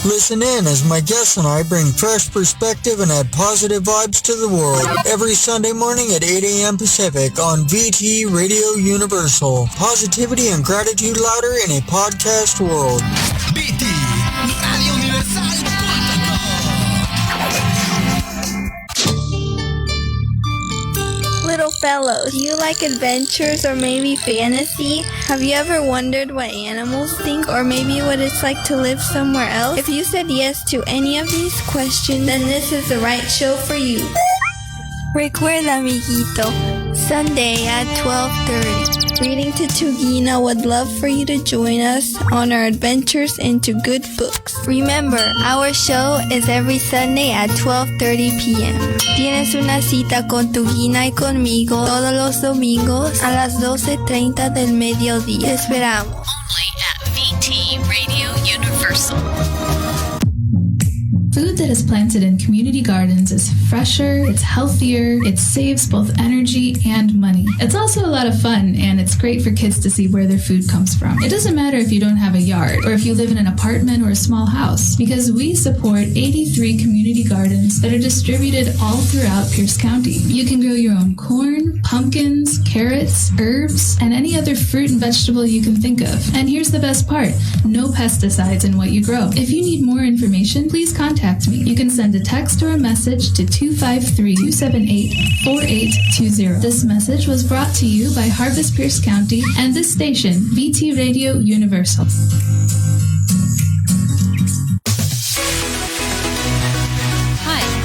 Listen in as my guests and I bring fresh perspective and add positive vibes to the world. Every Sunday morning at 8 a.m. Pacific on VT Radio Universal. Positivity and gratitude louder in a podcast world. VT Radio Universal.com. Little fellows, do you like adventures or maybe fantasy? Have you ever wondered what animals think or maybe what it's like to live somewhere else? If you said yes to any of these questions, then this is the right show for you. Recuerda, amiguito, Sunday at 12:30. Reading to Tugina would love for you to join us on our adventures into good books. Remember, our show is every Sunday at 12:30 p.m. Tienes una cita con Tugina y conmigo todos los domingos a las 12:30 del mediodía. Te esperamos. Only at VT Radio Universal. Food that is planted in community gardens is fresher, it's healthier, it saves both energy and money. It's also a lot of fun, and it's great for kids to see where their food comes from. It doesn't matter if you don't have a yard or if you live in an apartment or a small house, because we support 83 community gardens that are distributed all throughout Pierce County. You can grow your own corn, pumpkins, carrots, herbs, and any other fruit and vegetable you can think of. And here's the best part, no pesticides in what you grow. If you need more information, please contact me. You can send a text or a message to 253-278-4820. This message was brought to you by Harvest Pierce County and this station, VT Radio Universal.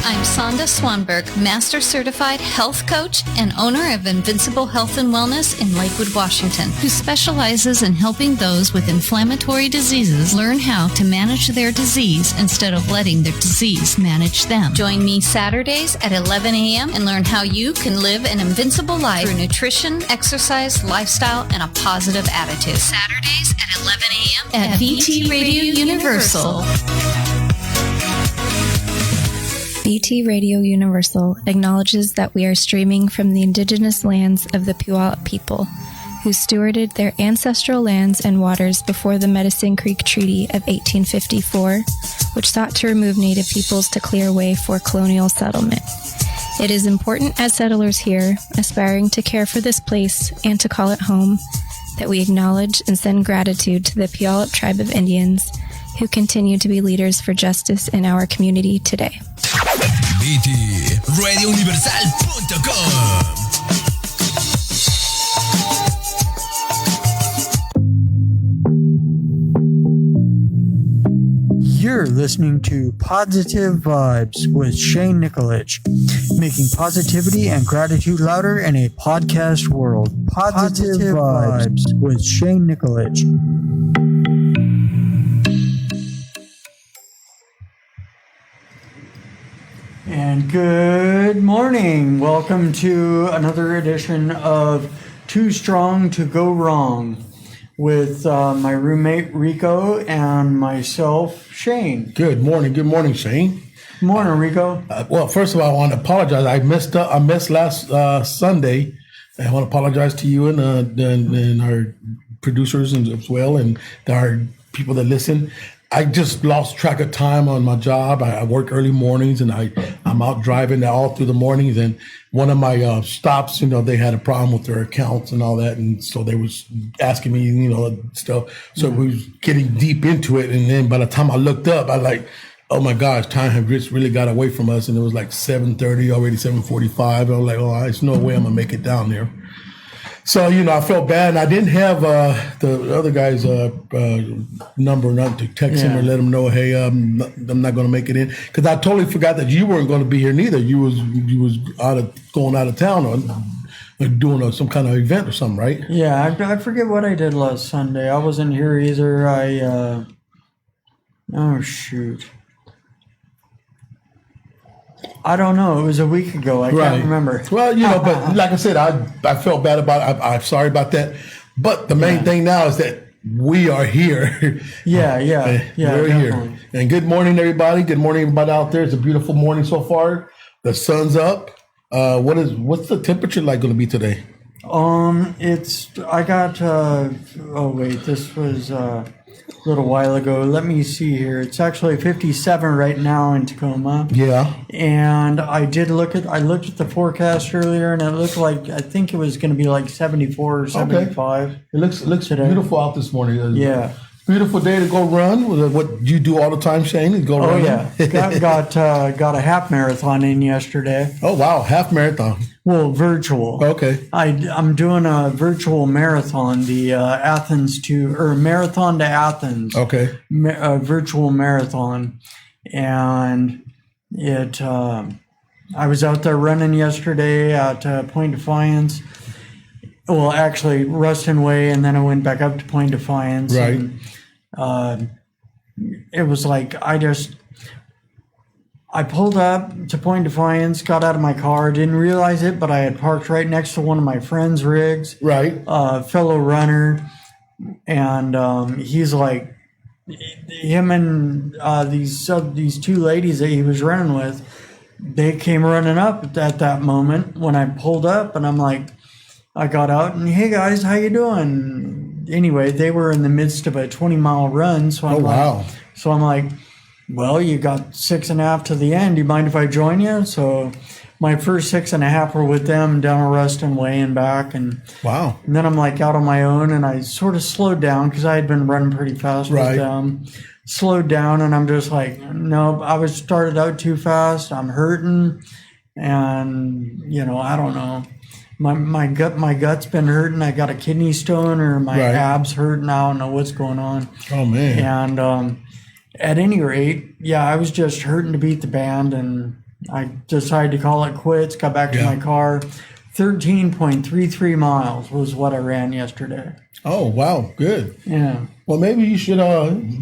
I'm Sonda Swanberg, Master Certified Health Coach and owner of Invincible Health and Wellness in Lakewood, Washington, who specializes in helping those with inflammatory diseases learn how to manage their disease instead of letting their disease manage them. Join me Saturdays at 11 a.m. and learn how you can live an invincible life through nutrition, exercise, lifestyle, and a positive attitude. Saturdays at 11 a.m. at VT Radio Universal. VT Radio Universal acknowledges that we are streaming from the indigenous lands of the Puyallup people, who stewarded their ancestral lands and waters before the Medicine Creek Treaty of 1854, which sought to remove Native peoples to clear way for colonial settlement. It is important as settlers here, aspiring to care for this place and to call it home, that we acknowledge and send gratitude to the Puyallup tribe of Indians, who continue to be leaders for justice in our community today. VT Radio Universal.com. You're listening to Positive Vibes with Shane Nikolic, making positivity and gratitude louder in a podcast world. Positive Vibes with Shane Nikolic. And good morning. Welcome to another edition of Too Strong to Go Wrong with my roommate Rico and myself, Shane. Good morning, Shane. Morning, Rico. Well, first of all, I want to apologize. I missed last Sunday. I want to apologize to you and our producers as well, and our people that listen. I just lost track of time on my job. I work early mornings, and I'm out driving all through the mornings. And one of my stops, they had a problem with their accounts and all that, and so they was asking me, stuff. So we was getting deep into it, and then by the time I looked up, I like, oh my gosh, time had just really got away from us, and it was like 7:30 already, 7:45. And I was like, oh, there's no way I'm gonna make it down there. So, I felt bad, and I didn't have the other guy's number, not to text him or let him know, hey, I'm not going to make it in, because I totally forgot that you weren't going to be here neither. You was going out of town or doing some kind of event or something, right? Yeah, I forget what I did last Sunday. I wasn't here either. Oh shoot. I don't know. It was a week ago. I can't remember. Well, but like I said, I felt bad about it. I'm sorry about that. But the main thing now is that we are here. Yeah, we're here. And good morning, everybody. Good morning, everybody out there. It's a beautiful morning so far. The sun's up. What's the temperature like going to be today? This was a little while ago. Let me see here. It's actually 57 right now in Tacoma. Yeah. And I looked at the forecast earlier, and it looked like, I think it was going to be like 74 or 75. It looks today. beautiful out this morning. Yeah. Beautiful day to go run. What you do all the time, Shane, is go run. Oh yeah, got a half marathon in yesterday. Oh wow, half marathon. Well, virtual. Okay. I'm doing a virtual marathon, the Marathon to Athens. Okay. Virtual marathon, and it. I was out there running yesterday at Point Defiance. Well, actually, Ruston Way, and then I went back up to Point Defiance. Right. And, it was like I pulled up to Point Defiance, got out of my car, didn't realize it, but I had parked right next to one of my friend's rigs. Right. Fellow runner, and he's like, him and these two ladies that he was running with, they came running up at that moment when I pulled up, and I'm like, I got out and, hey guys, how you doing? Anyway, they were in the midst of a 20-mile run, so I'm like, well, you got 6.5 to the end. Do you mind if I join you? So my first 6.5 were with them down Ruston Way and back, and wow. And then I'm like out on my own, and I sort of slowed down because I had been running pretty fast with them. Slowed down, and I'm just like, nope, I was started out too fast. I'm hurting, and I don't know. My gut's been hurting. I got a kidney stone, or my abs hurting. I don't know what's going on. Oh man! And at any rate, yeah, I was just hurting to beat the band, and I decided to call it quits. Got back to my car. 13.33 miles was what I ran yesterday. Oh wow, good. Yeah. Well, maybe you should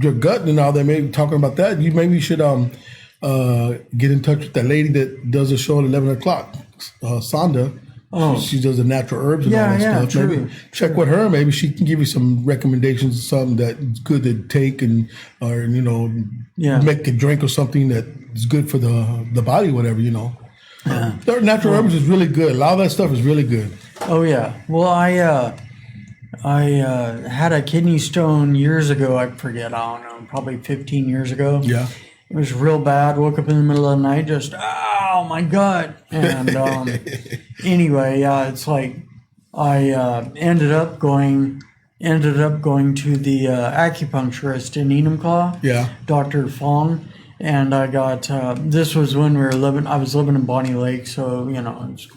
your gut and all that. Maybe talking about that, you should get in touch with that lady that does a show at 11 o'clock, Sonda. Oh. She does the natural herbs and all that stuff. True. Maybe check with her. Maybe she can give you some recommendations of something that's good to take or make a drink or something that is good for the body, whatever, Their natural herbs is really good. A lot of that stuff is really good. Oh yeah. Well, I had a kidney stone years ago. I forget. I don't know. Probably 15 years ago. Yeah. It was real bad. Woke up in the middle of the night, just my gut. And anyway, yeah, it's like I ended up going to the acupuncturist in Enumclaw. Yeah. Dr. Fong. And I got this was when I was living in Bonnie Lake, so it's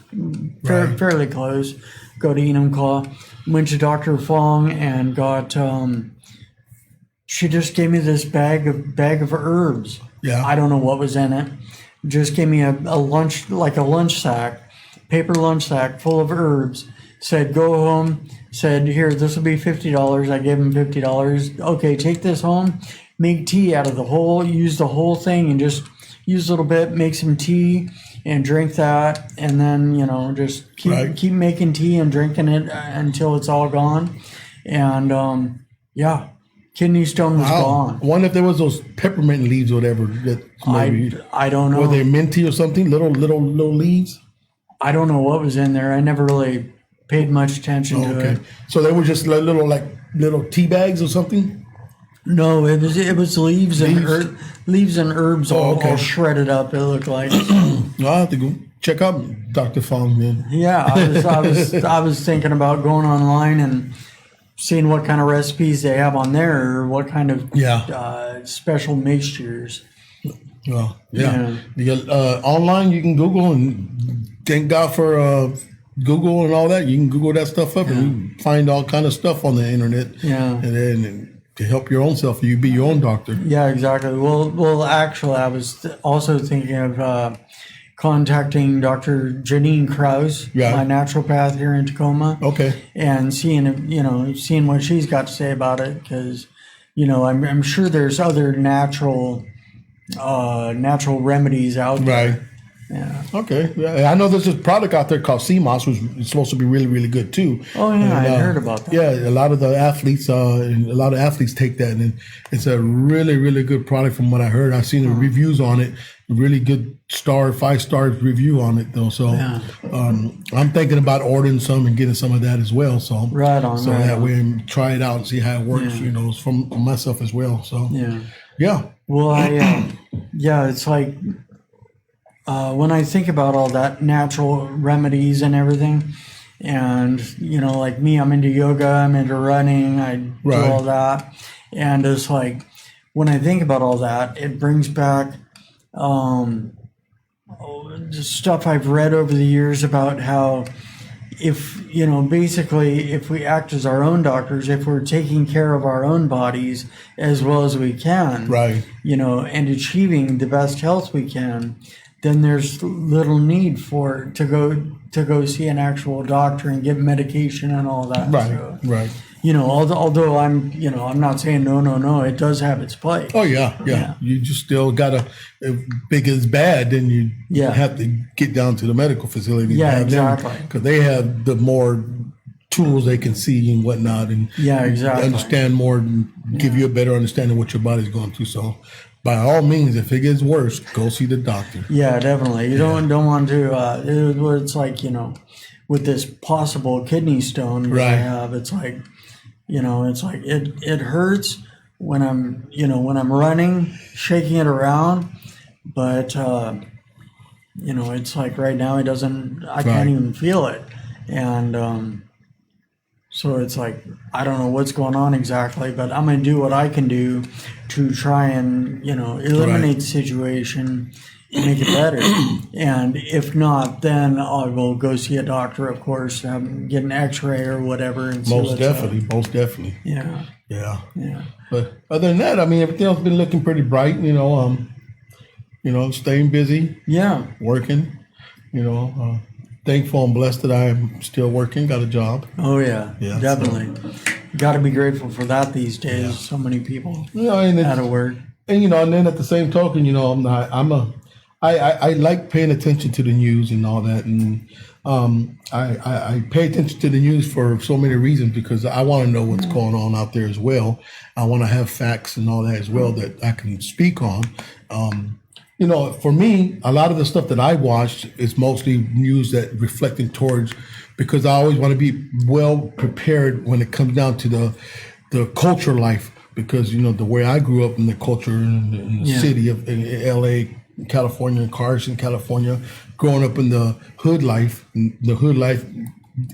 fairly close. Go to Enumclaw, went to Dr. Fong and got she just gave me this bag of herbs. Yeah. I don't know what was in it. Just gave me a lunch sack, paper lunch sack full of herbs. Said, go home. Said, here, this will be $50. I gave him $50. Okay, take this home. Make tea out of use the whole thing and just use a little bit, make some tea and drink that. And then, just keep making tea and drinking it until it's all gone. And, kidney stone was gone. I wonder if there was those peppermint leaves or whatever. That I don't know. Were they minty or something? Little leaves? I don't know what was in there. I never really paid much attention to it. So they were just little tea bags or something? No, it was leaves and herbs all shredded up. It looked like. I'll have to go check out Dr. Fong, man. Yeah, I was thinking about going online and seeing what kind of recipes they have on there, or what kind of special mixtures. Well, online you can Google, and thank God for Google and all that. You can Google that stuff up and you find all kind of stuff on the internet. Yeah, and then to help your own self, you be your own doctor. Yeah, exactly. Well, actually, I was also thinking of contacting Dr. Janine Krause, my naturopath here in Tacoma. Okay. And seeing what she's got to say about it, because I'm sure there's other natural remedies out there. Right. Yeah. Okay. Yeah, I know there's this product out there called CMOS, which is supposed to be really, really good too. Oh yeah, And, I heard about that. Yeah, a lot of the athletes, take that, and it's a really, really good product from what I heard. I've seen the reviews on it, really good 5-star review on it though. So I'm thinking about ordering some and getting some of that as well. So Right on, so right that on. way and try it out and see how it works. Yeah. From myself as well. So yeah. Well, it's like when I think about all that natural remedies and everything, and like me, I'm into yoga, I'm into running, I do Right. all that, and it's like when I think about all that, it brings back just stuff I've read over the years about how if basically if we act as our own doctors, if we're taking care of our own bodies as well as we can, Right. and achieving the best health we can, then there's little need to go see an actual doctor and get medication and all that. Right. So, Right. although I'm not saying no, it does have its place. Oh yeah. You just still gotta, if big is bad, then you have to get down to the medical facility. Yeah, exactly. Because they have the more tools they can see and whatnot, and exactly. understand more and give you a better understanding of what your body's going through. So, by all means, if it gets worse, go see the doctor. Yeah, definitely. You don't want to. It's like with this possible kidney stone that I Right. have. It's like it hurts when I'm running, shaking it around, but it's like right now it doesn't. I can't Right. even feel it, and so it's like I don't know what's going on exactly, but I'm gonna do what I can do to try and eliminate the situation, make it better. And if not, then I will go see a doctor, of course, get an X-ray or whatever. And see Most what's definitely. up. Most definitely. Yeah. Yeah. Yeah. But other than that, I mean, everything else been looking pretty bright. Staying busy, Yeah. working. Thankful and blessed that I'm still working. Got a job. Oh yeah. Yeah, Definitely. Got to be grateful for that these days. So many people And out of work. and then at the same token, I like paying attention to the news and all that, and I pay attention to the news for so many reasons because I want to know what's going on out there as well. I want to have facts and all that as well that I can speak on. For me, a lot of the stuff that I watched is mostly news that reflecting towards, because I always want to be well prepared when it comes down to the culture life, because, the way I grew up in the culture in the city of in LA, California, Carson, California, growing up in the hood life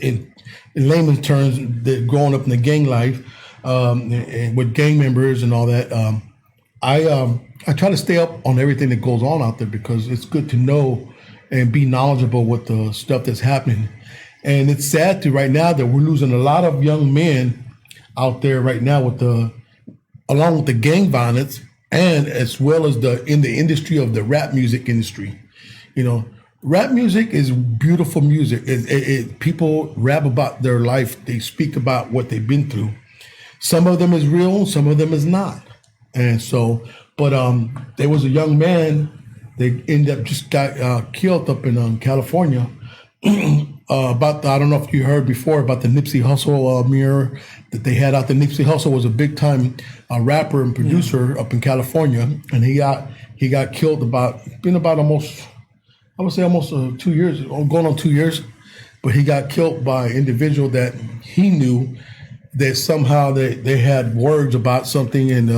in layman's terms, growing up in the gang life, and with gang members and all that, I try to stay up on everything that goes on out there because it's good to know and be knowledgeable with the stuff that's happening. And it's sad right now that we're losing a lot of young men out there right now along with the gang violence, and as well as in the industry of the rap music industry. Rap music is beautiful music. People rap about their life. They speak about what they've been through. Some of them is real, some of them is not. And so, but there was a young man that ended up just got killed up in California. I don't know if you heard before about the Nipsey Hussle mirror that they had out there. Nipsey Hussle was a big time rapper and producer up in California, and he got killed about almost 2 years, going on 2 years, but he got killed by an individual that he knew that somehow they had words about something, and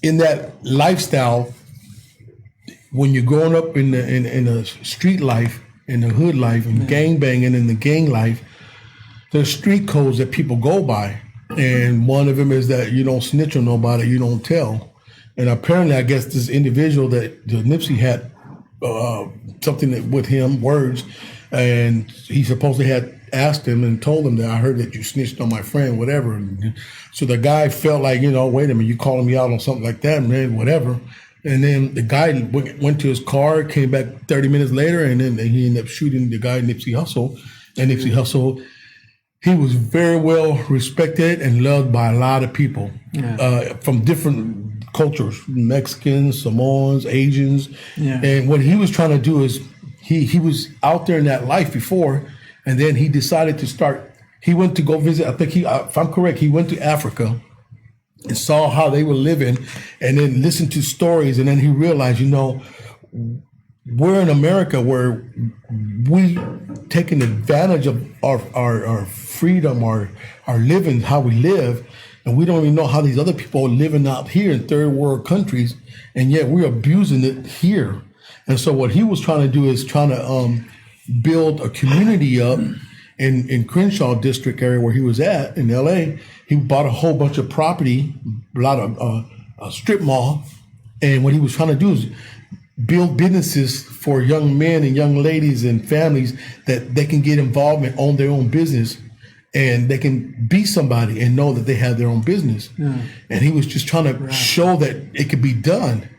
in that lifestyle, when you're growing up in the street life, in the hood life, and gang banging in the gang life, there's street codes that people go by, and one of them is that you don't snitch on nobody, you don't tell. And apparently, I guess this individual that Nipsey had something with him, words, and he supposedly had asked him and told him that I heard that you snitched on my friend, whatever. And so the guy felt like, wait a minute, you calling me out on something like that, man, whatever. And then the guy went to his car, came back 30 minutes later, and then he ended up shooting the guy, Nipsey Hussle. And Nipsey Hussle, he was very well respected and loved by a lot of people from different cultures, Mexicans, Samoans, Asians. Yeah. And what he was trying to do is he was out there in that life before, and then he decided to start. He went to go visit. I think if I'm correct, he went to Africa and saw how they were living, and then listened to stories, and then he realized, we're in America where we taking advantage of our freedom, our living, how we live, and we don't even know how these other people are living out here in third world countries, and yet we're abusing it here. And so what he was trying to do is trying to build a community up in Crenshaw district area where he was at in LA. He bought a whole bunch of property, a lot of a strip mall, and what he was trying to do is build businesses for young men and young ladies and families that they can get involved and own their own business, and they can be somebody and know that they have their own business. Yeah. And he was just trying to show that it could be done.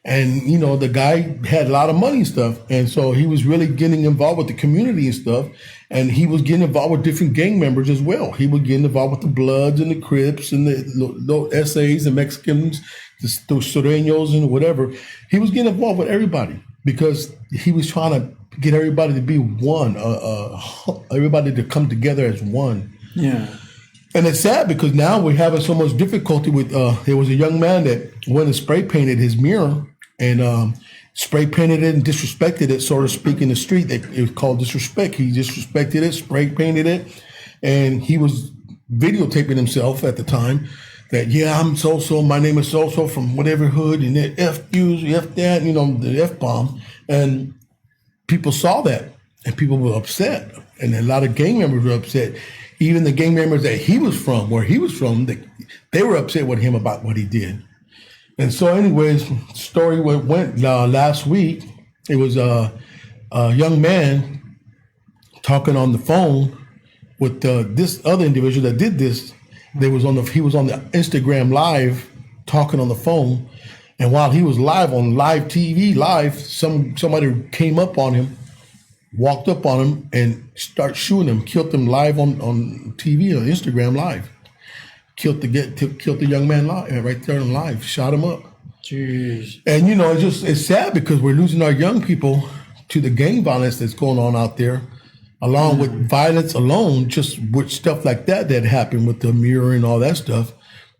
And, the guy had a lot of money and stuff. And so he was really getting involved with the community and stuff. And he was getting involved with different gang members as well. He was getting involved with the Bloods and the Crips and the SAs, the Mexicans, the Sureños and whatever. He was getting involved with everybody because he was trying to get everybody to be one, everybody to come together as one. Yeah. And it's sad because now we're having so much difficulty with, there was a young man that went and spray painted his mirror and spray painted it and disrespected it, so to speak, in the street. It was called disrespect. He disrespected it, spray painted it, and he was videotaping himself at the time that, I'm so-so, my name is so-so from whatever hood, and then F yous, F that, the F-bomb. And people saw that, and people were upset, and a lot of gang members were upset. Even the gang members that he was from, where he was from, they were upset with him about what he did. And so anyways, story went last week. It was a young man talking on the phone with this other individual that did this. He was on the Instagram live talking on the phone. And while he was live on live TV, somebody came up on him, walked up on him and started shooting him, killed him live on TV, on Instagram live. Killed the young man live, right there on live, shot him up. Jeez. And it's sad because we're losing our young people to the gang violence that's going on out there, along with violence alone, just with stuff like that happened with the mirror and all that stuff.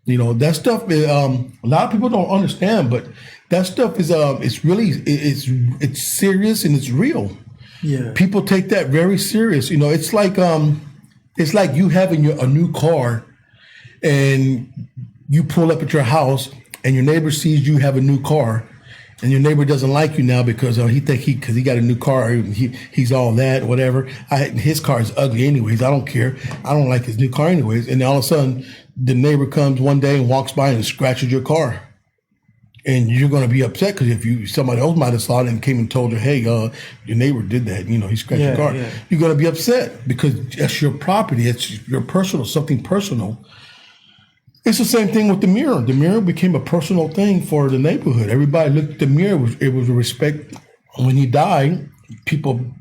That stuff a lot of people don't understand, but that stuff is it's serious and it's real. Yeah. People take that very serious. It's like you having a new car and you pull up at your house and your neighbor sees you have a new car, and your neighbor doesn't like you now because because he got a new car, he's all that, whatever. His car is ugly anyways. I don't care. I don't like his new car anyways. And all of a sudden, the neighbor comes one day and walks by and scratches your car. And you're going to be upset because if somebody else might have saw it and came and told you, hey, your neighbor did that, he scratched your car. Yeah. You're going to be upset because that's your property. It's your personal, something personal. It's the same thing with the mirror. The mirror became a personal thing for the neighborhood. Everybody looked at the mirror. It was a respect. When he died, people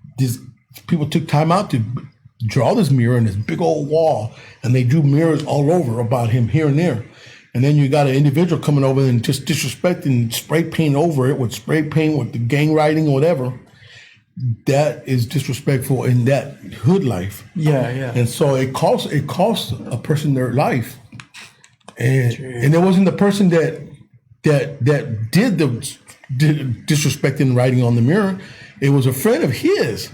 took time out to draw this mirror in this big old wall, and they drew mirrors all over about him here and there. And then you got an individual coming over and just disrespecting, spray paint over it with spray paint with the gang writing or whatever. That is disrespectful in that hood life. Yeah, yeah. And so it costs a person their life. And it wasn't the person that did the disrespecting writing on the mirror. It was a friend of his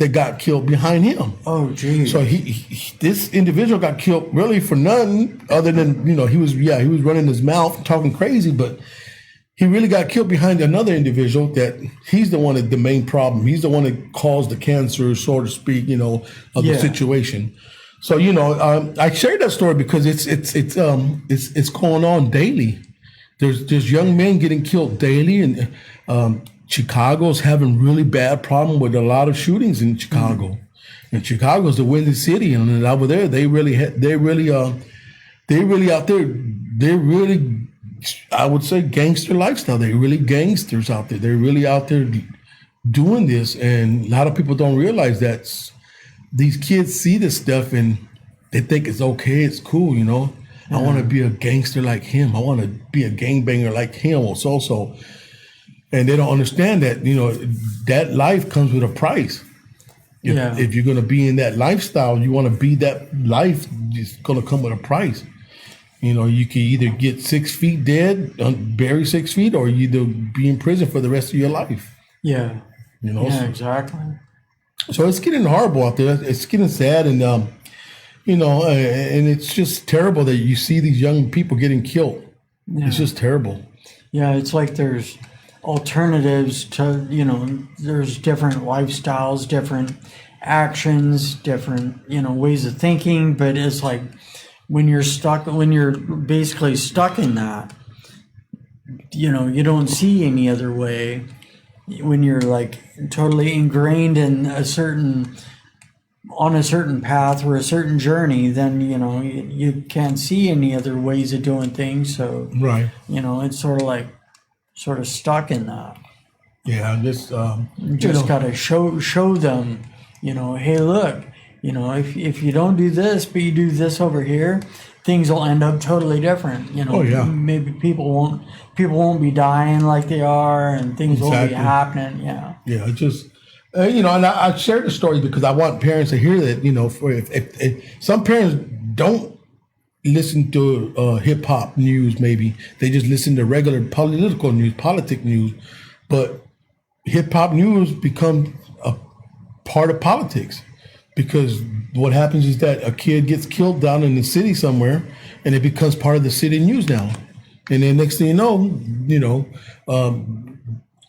that got killed behind him. Oh, geez. So this individual got killed really for nothing other than, he was running his mouth talking crazy, but he really got killed behind another individual that he's the one the main problem. He's the one that caused the cancer, so to speak, of the situation. So, I shared that story because it's going on daily. There's young men getting killed daily, and Chicago's having really bad problem with a lot of shootings in Chicago. Mm-hmm. And Chicago's the windy city, and over there they're really out there. They're really, I would say, gangster lifestyle. They're really gangsters out there. They're really out there doing this, and a lot of people don't realize that these kids see this stuff and they think it's okay, it's cool, I want to be a gangster like him. I want to be a gangbanger like him or so. And they don't understand that, that life comes with a price. If you're going to be in that lifestyle, you want to be that life, it's going to come with a price. You can either get 6 feet dead, bury 6 feet, or you either be in prison for the rest of your life. Yeah. So, Exactly. So it's getting horrible out there. It's getting sad, and and it's just terrible that you see these young people getting killed. Yeah. It's just terrible. Yeah, it's like there's alternatives to, there's different lifestyles, different actions, different, ways of thinking, but it's like when you're basically stuck in that, you don't see any other way. When you're like totally ingrained in on a certain path or a certain journey, then you can't see any other ways of doing things. So right, it's sort of stuck in that. Yeah, just gotta show them, hey, look, if you don't do this, but you do this over here, things will end up totally different. Maybe people won't be dying like they are, and things won't be happening. Yeah. Yeah, just and I shared the story because I want parents to hear that. For if some parents don't listen to hip hop news, maybe they just listen to regular political news, politic news, but hip hop news becomes a part of politics. Because what happens is that a kid gets killed down in the city somewhere, and it becomes part of the city news now. And then next thing you know,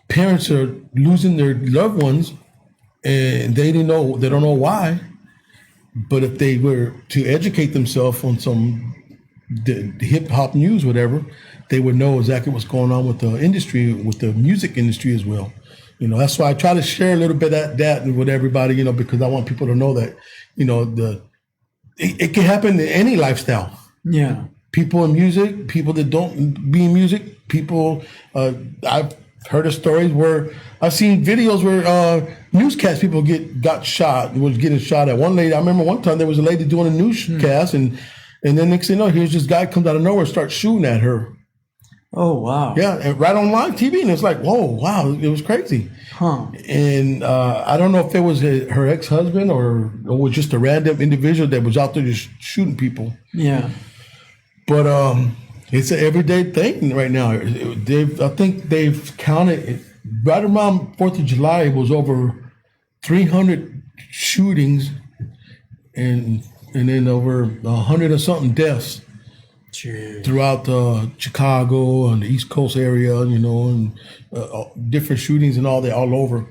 parents are losing their loved ones, and they don't know why. But if they were to educate themselves on the hip hop news, whatever, they would know exactly what's going on with the industry, with the music industry as well. That's why I try to share a little bit of that with everybody, because I want people to know that, it can happen in any lifestyle. Yeah. People in music, people that don't be in music, people, I've heard of stories where I've seen videos where newscast people was getting shot at. One lady, I remember one time there was a lady doing a newscast and then next thing you know, here's this guy comes out of nowhere and starts shooting at her. Oh, wow. Yeah, and right on live TV, and it's like, whoa, wow, it was crazy. Huh. And I don't know if it was her ex-husband or was just a random individual that was out there just shooting people. Yeah. But it's an everyday thing right now. I think they've counted, right around 4th of July, it was over 300 shootings and then over 100 or something deaths. Jeez. Throughout Chicago and the East Coast area, and different shootings and all over.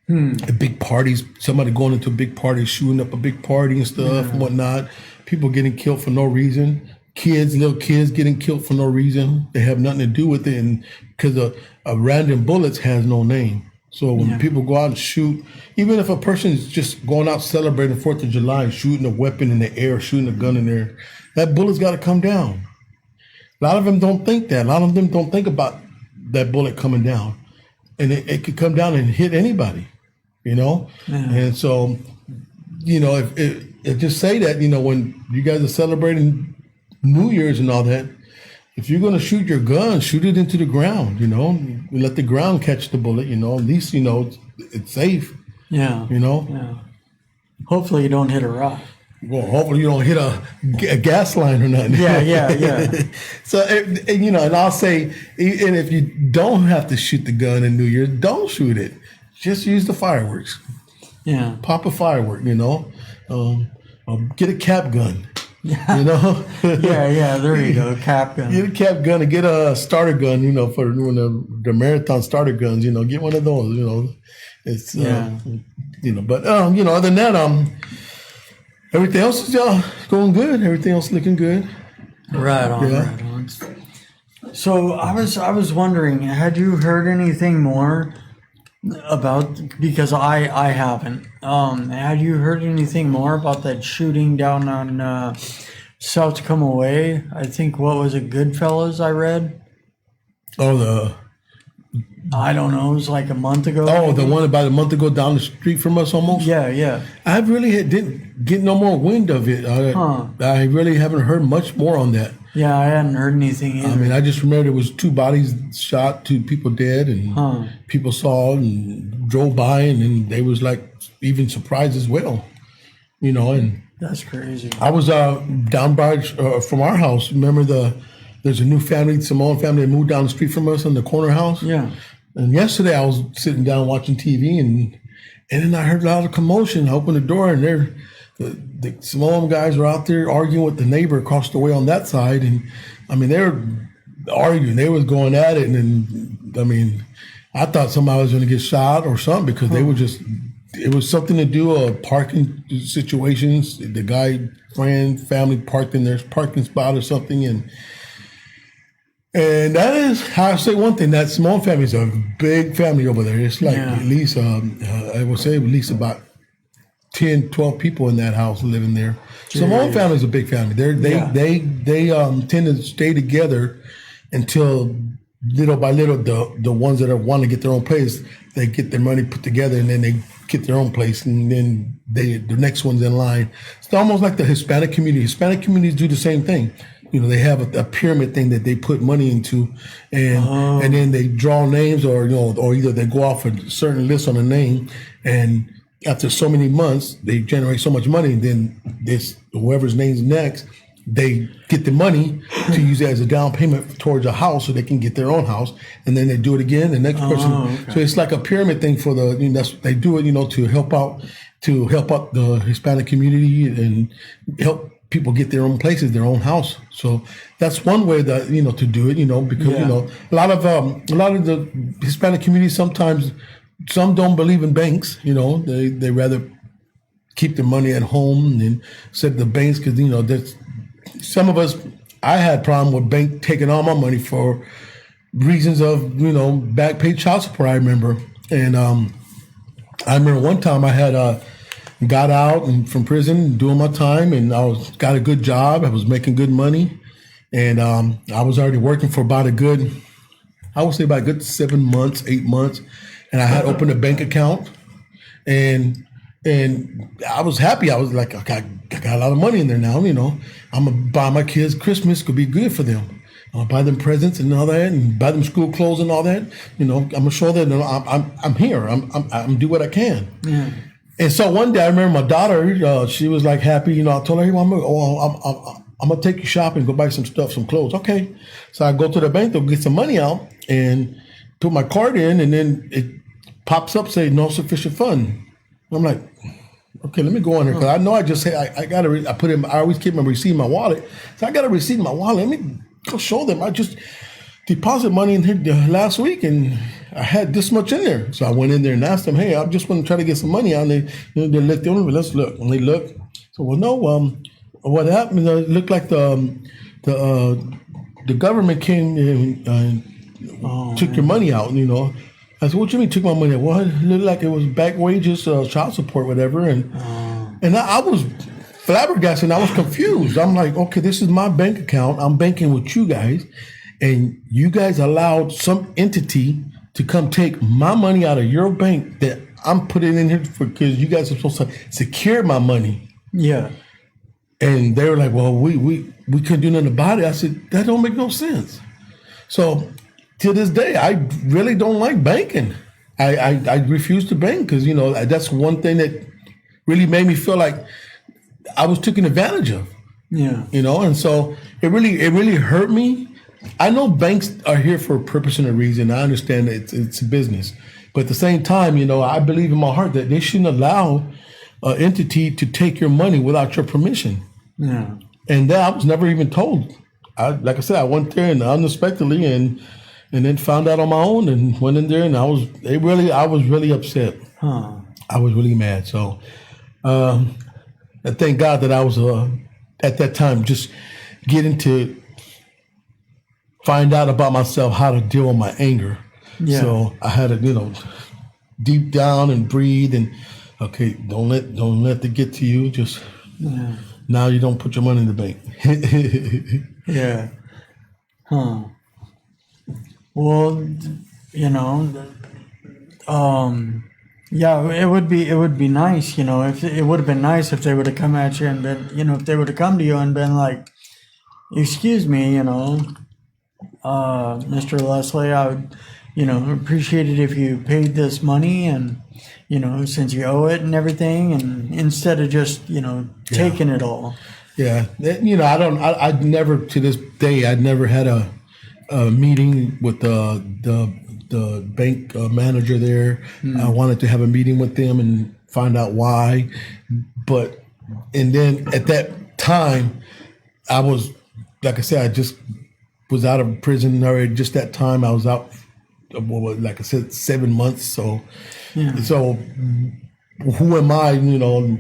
Big parties, somebody going into a big party, shooting up a big party and stuff and whatnot. People getting killed for no reason. Little kids getting killed for no reason. They have nothing to do with it, and because a random bullets has no name. So when people go out and shoot, even if a person is just going out celebrating 4th of July and shooting a weapon in the air, shooting a gun in there, that bullet's got to come down. A lot of them don't think that. A lot of them don't think about that bullet coming down. And it could come down and hit anybody, And so, if just say that, when you guys are celebrating New Year's and all that, if you're going to shoot your gun, shoot it into the ground, let the ground catch the bullet, at least, it's safe. Yeah. Yeah. Hopefully you don't hit a rock. Well, hopefully you don't hit a gas line or nothing. Yeah. So, and I'll say, and if you don't have to shoot the gun in New Year's, don't shoot it. Just use the fireworks. Yeah. Pop a firework, get a cap gun. Yeah, there you go, cap gun. Get a cap gun and get a starter gun, for when the marathon starter guns, get one of those, It's, but, other than that, everything else is going good. Everything else looking good. Right on. So I was wondering, had you heard anything more about, because I haven't. Had you heard anything more about that shooting down on South Tacoma Way? I think, what was it, Goodfellas I read? Oh, I don't know. It was like a month ago. Oh, the maybe? one about a month ago down the street from us almost? Yeah. I really didn't get no more wind of it. I really haven't heard much more on that. Yeah, I hadn't heard anything either. I mean, I just remember there was 2 bodies shot, 2 people dead, and people saw it and drove by, and then they was like even surprised as well, you know. And That's crazy. I was down by from our house. Remember there's a new family, Samoan family, that moved down the street from us in the corner house. Yeah. And yesterday I was sitting down watching TV, and then I heard a lot of commotion. I opened the door, and the Samoan guys were out there arguing with the neighbor across the way on that side. And I mean, they were arguing. They was going at it. And then, I mean, I thought somebody was going to get shot or something because they were just, it was something to do, parking situations. The guy, family parked in their parking spot or something. And that is how I say one thing, that Samoan family is a big family over there. It's like at least, I would say at least about 10, 12 people in that house living there. Samoan family is a big family. They tend to stay together until little by little, the ones that want to get their own place, they get their money put together and then they get their own place, and then the next one's in line. It's almost like the Hispanic community. Hispanic communities do the same thing. You know, they have a pyramid thing that they put money into, and then they draw names, or or either they go off a certain list on a name, and after so many months they generate so much money, and then whoever's name's next, they get the money to use it as a down payment towards a house so they can get their own house, and then they do it again. The next person, okay. So it's like a pyramid thing for they do it, to help out the Hispanic community and help people get their own places, their own house. So that's one way that to do it. Because a lot of the Hispanic community, sometimes some don't believe in banks. They rather keep their money at home and instead of the banks, because there's some of us. I had problem with bank taking all my money for reasons of back paid child support. I remember, and I remember one time I had got out and from prison doing my time, and got a good job. I was making good money, and I was already working for about a good 7 months, 8 months, and I had opened a bank account, and I was happy. I was like, okay, I got a lot of money in there now. I'm gonna buy my kids Christmas. Could be good for them. I'll buy them presents and all that, and buy them school clothes and all that. I'm gonna show them I'm here. I'm do what I can. Yeah. And so one day I remember my daughter, she was like happy, I told her, hey, I'm going to take you shopping, go buy some stuff, some clothes. Okay. So I go to the bank to get some money out and put my card in, and then it pops up saying no sufficient fund. I'm like, okay, let me go in here, because I know I just say I always keep my receipt in my wallet. So I got a receipt in my wallet. Let me go show them. I just deposit money in here last week, and I had this much in there. So I went in there and asked them, hey, I just want to try to get some money out. And they looked over, let's look. And they looked. So, well, no, what happened? It looked like the government came and took your money out, I said, what do you mean took my money out? Well, it looked like it was back wages, child support, whatever. And I was flabbergasted. I was confused. I'm like, okay, this is my bank account. I'm banking with you guys. And you guys allowed some entity to come take my money out of your bank that I'm putting in here because you guys are supposed to secure my money. Yeah. And they were like, well, we couldn't do nothing about it. I said, that don't make no sense. So to this day, I really don't like banking. I refuse to bank because, that's one thing that really made me feel like I was taken advantage of. Yeah. And so it really hurt me. I know banks are here for a purpose and a reason. I understand that it's a business. But at the same time, I believe in my heart that they shouldn't allow an entity to take your money without your permission. Yeah. And that I was never even told. Like I said, I went there and unexpectedly and then found out on my own and went in there, and I was really upset. Huh. I was really mad. So I thank God that I was at that time just getting to find out about myself, how to deal with my anger. Yeah. So I had to, deep down and breathe and okay, don't let it get to you. Just now you don't put your money in the bank. Yeah. Huh. Well, you know, yeah, it would be nice, you know, if it would have been nice if they would have come at you and been, you know, if they would have come to you and been like, excuse me, you know, Mr. Leslie, I would, you know, appreciate it if you paid this money and, you know, since you owe it and everything, and instead of just, you know, taking it all. Yeah, you know, I'd never, to this day, I'd never had a meeting with the bank manager there. I wanted to have a meeting with them and find out why. And then at that time, I was, like I said, I just was out of prison already. Just that time, I was out, like I said, 7 months. So who am I, you know,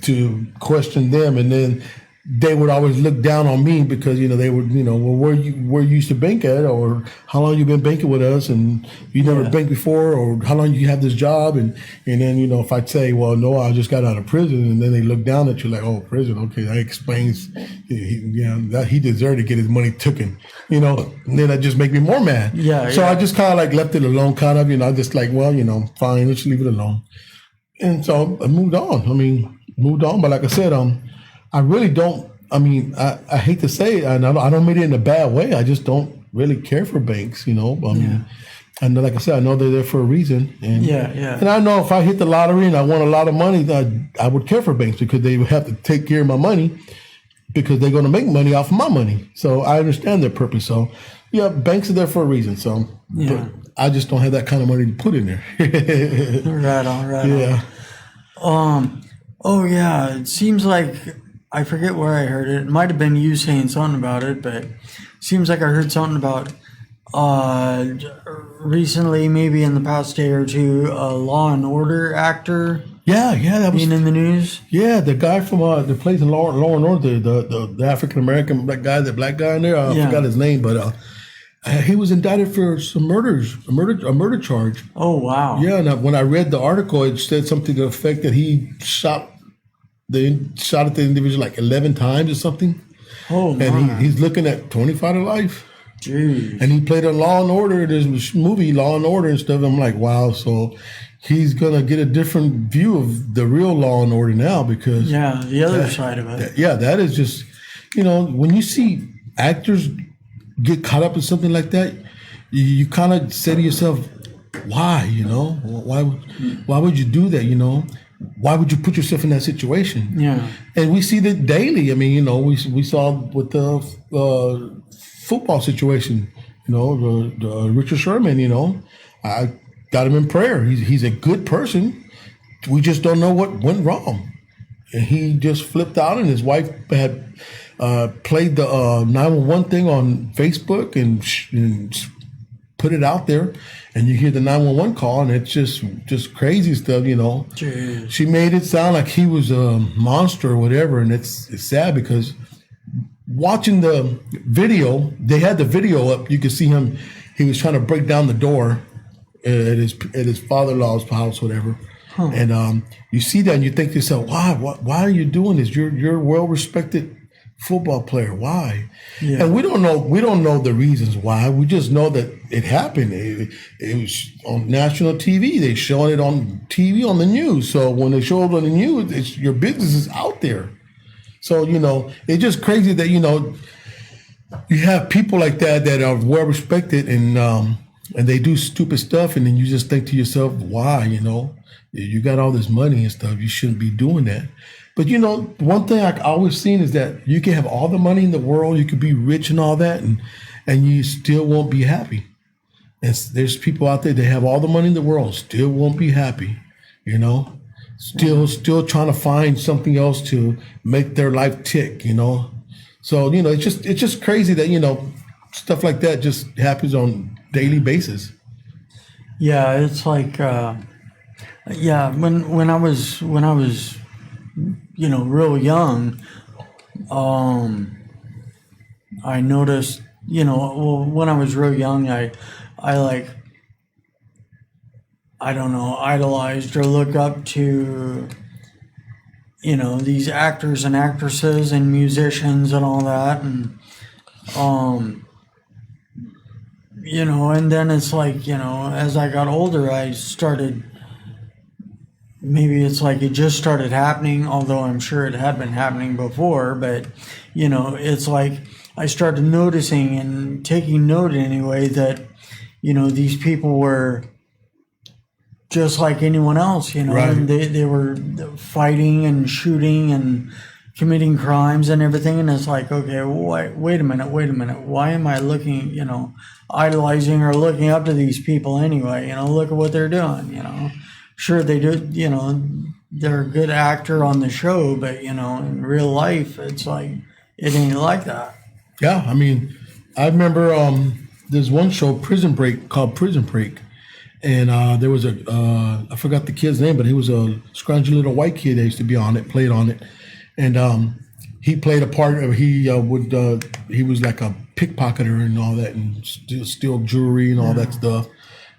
to question them? And then they would always look down on me because, you know, they would, you know, well, where you used to bank at, or how long you been banking with us, and you never banked before, or how long you have this job, and then, you know, if I'd say, well, no, I just got out of prison, and then they look down at you like, oh, prison, okay, that explains, that he deserved to get his money taken, you know, and then that just make me more mad. So I just kind of like left it alone, kind of, you know, I just like, well, you know, fine, let's leave it alone. And so I moved on, but like I said, I really don't. I mean, I hate to say it, and I don't mean it in a bad way. I just don't really care for banks, you know. I mean, I know, like I said, I know they're there for a reason, and and I know if I hit the lottery and I won a lot of money, I would care for banks because they would have to take care of my money because they're going to make money off of my money. So I understand their purpose. So yeah, banks are there for a reason. So but I just don't have that kind of money to put in there. Right on. Oh yeah, it seems like, I forget where I heard it. It might have been you saying something about it, but it seems like I heard something about recently, maybe in the past day or two, a Law and Order actor. Yeah, that was being in the news. Yeah, the guy from that plays in Law and Order, the African American black guy in there. I forgot his name, but he was indicted for some murders, a murder charge. Oh wow! Yeah, and when I read the article, it said something to the effect that he shot at the individual like 11 times or something. Oh, and he's looking at 25 to life. Jeez. And he played a Law and Order. There's a movie, Law and Order and stuff. I'm like, wow. So he's gonna get a different view of the real Law and Order now because the other side of it. That is just, you know, when you see actors get caught up in something like that, you kind of say to yourself, why? You know, why would you do that? You know. Why would you put yourself in that situation? Yeah. And we see that daily. I mean, you know, we saw with the football situation, you know, the Richard Sherman, you know, I got him in prayer. He's a good person. We just don't know what went wrong. And he just flipped out, and his wife had played the 911 thing on Facebook and put it out there, and you hear the 911 call, and it's just crazy stuff, you know. Jeez. She made it sound like he was a monster or whatever, and it's sad because watching the video, they had the video up. You could see him; he was trying to break down the door at his father-in-law's house, whatever. Huh. And you see that, and you think to yourself, why are you doing this? You're a well-respected football player. Why? Yeah. And we don't know the reasons why. We just know that it happened. It was on national TV. They showing it on TV on the news. So when they show it on the news, it's your business is out there. So, you know, it's just crazy that, you know, you have people like that are well respected and they do stupid stuff, and then you just think to yourself, why? You know, you got all this money and stuff. You shouldn't be doing that. But, you know, one thing I always seen is that you can have all the money in the world, you could be rich and all that, and you still won't be happy. And there's people out there that have all the money in the world, still won't be happy, you know, still trying to find something else to make their life tick, you know. So, you know, it's just crazy that, you know, stuff like that just happens on a daily basis. Yeah, it's like, when I was, you know, real young, I noticed, you know, when I was real young, I like, I don't know, idolized or looked up to, you know, these actors and actresses and musicians and all that. And, and then it's like, as I got older, I started, maybe it's like it just started happening, although I'm sure it had been happening before, but, it's like I started noticing and taking note anyway that, these people were just like anyone else, Right. and they were fighting and shooting and committing crimes and everything. And it's like, okay, wait a minute. Why am I looking, idolizing or looking up to these people anyway? Look at what they're doing, Sure, they do, they're a good actor on the show, but, in real life, it's like, it ain't like that. Yeah, I mean, I remember there's one show, called Prison Break. And there was I forgot the kid's name, but he was a scroungy little white kid that used to be on it, played on it. And he played a part of, he was like a pickpocketer and all that, and steal jewelry and all that stuff.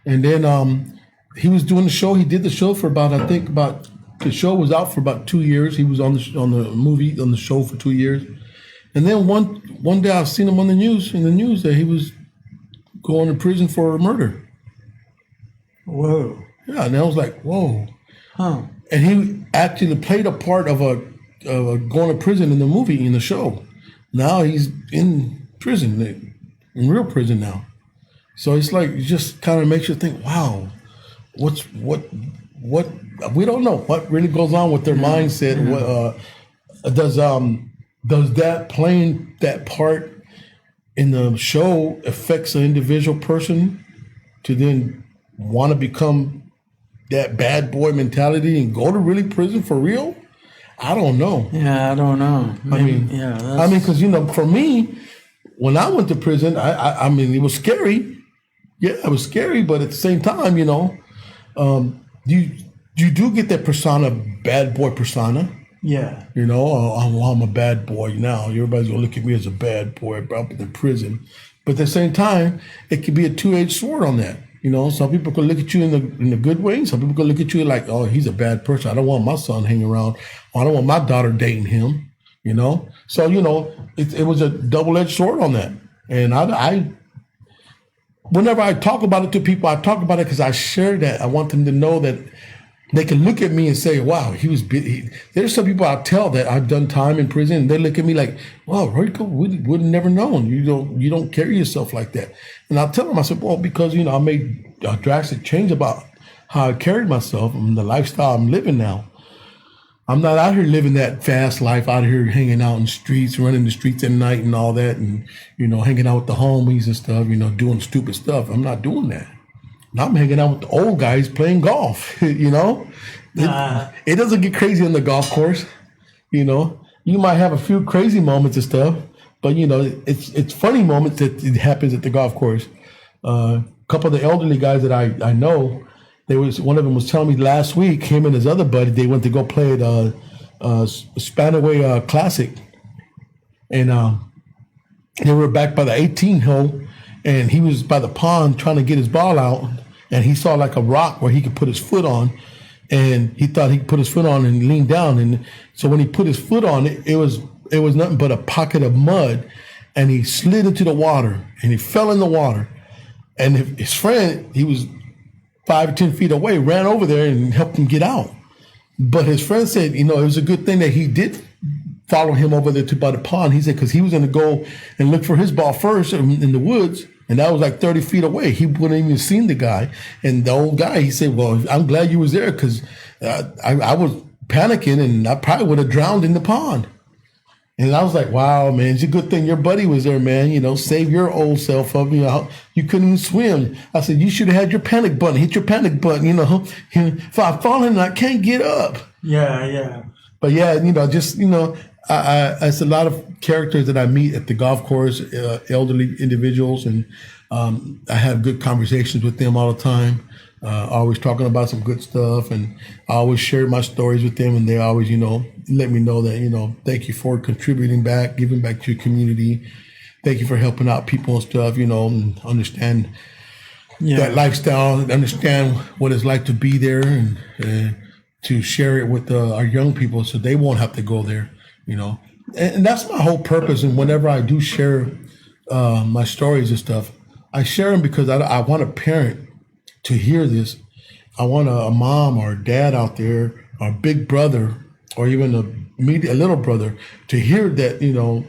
And then he was doing the show. He did the show for the show was out for about 2 years. He was on the show for 2 years. And then one day I've seen him in the news that he was going to prison for murder. Whoa. Yeah, and I was like, whoa. Huh. And he actually played a part of a going to prison in the show. Now he's in prison, in real prison now. So it's like, it just kind of makes you think, wow, what we don't know what really goes on with their mindset. What does that playing that part in the show affects an individual person to then want to become that bad boy mentality and go to really prison for real? I don't know. Yeah, I don't know. Maybe, because for me, when I went to prison, I mean, it was scary. Yeah, it was scary, but at the same time, you do get that persona, bad boy persona. Yeah. I'm a bad boy now. Everybody's gonna look at me as a bad boy, up in the prison. But at the same time, it could be a two-edged sword on that. Some people could look at you in the good way. Some people could look at you like, oh, he's a bad person. I don't want my son hanging around. Or I don't want my daughter dating him. So it was a double-edged sword on that. And I whenever I talk about it to people, I talk about it because I share that. I want them to know that they can look at me and say, wow, there's some people I tell that I've done time in prison, and they look at me like, wow, Rico, we would have never known. You don't carry yourself like that. And I'll tell them, I said, well, because, I made a drastic change about how I carried myself and the lifestyle I'm living now. I'm not out here living that fast life, out here hanging out in the streets, running the streets at night and all that, and, hanging out with the homies and stuff, doing stupid stuff. I'm not doing that. Now I'm hanging out with the old guys playing golf, It doesn't get crazy on the golf course, You might have a few crazy moments and stuff, but, it's funny moments that it happens at the golf course. A couple of the elderly guys that I know, one of them was telling me last week, him and his other buddy, they went to go play at Spanaway Classic. And they were back by the 18 hole, and he was by the pond trying to get his ball out, and he saw like a rock where he could put his foot on, and he thought he could put his foot on and lean down. And so when he put his foot on it, it was nothing but a pocket of mud, and he slid into the water, and he fell in the water. And his friend, he was 5 or 10 feet away, ran over there and helped him get out. But his friend said, it was a good thing that he did follow him over there by the pond. He said, because he was going to go and look for his ball first in the woods, and that was like 30 feet away. He wouldn't even seen the guy. And the old guy, he said, well, I'm glad you was there, because I was panicking, and I probably would have drowned in the pond. And I was like, wow, man, it's a good thing your buddy was there, man. Save your old self up. You couldn't even swim. I said, you should have had your panic button. Hit your panic button, If I've fallen, I can't get up. Yeah. But yeah, it's a lot of characters that I meet at the golf course, elderly individuals, and I have good conversations with them all the time. Always talking about some good stuff, and I always share my stories with them, and they always, let me know that, thank you for contributing back, giving back to your community. Thank you for helping out people and stuff, and understand that lifestyle, and understand what it's like to be there, and to share it with our young people so they won't have to go there, And that's my whole purpose. And whenever I do share my stories and stuff, I share them because I want a parent to hear this. I want a mom or a dad out there, or a big brother, or even a little brother, to hear that, you know,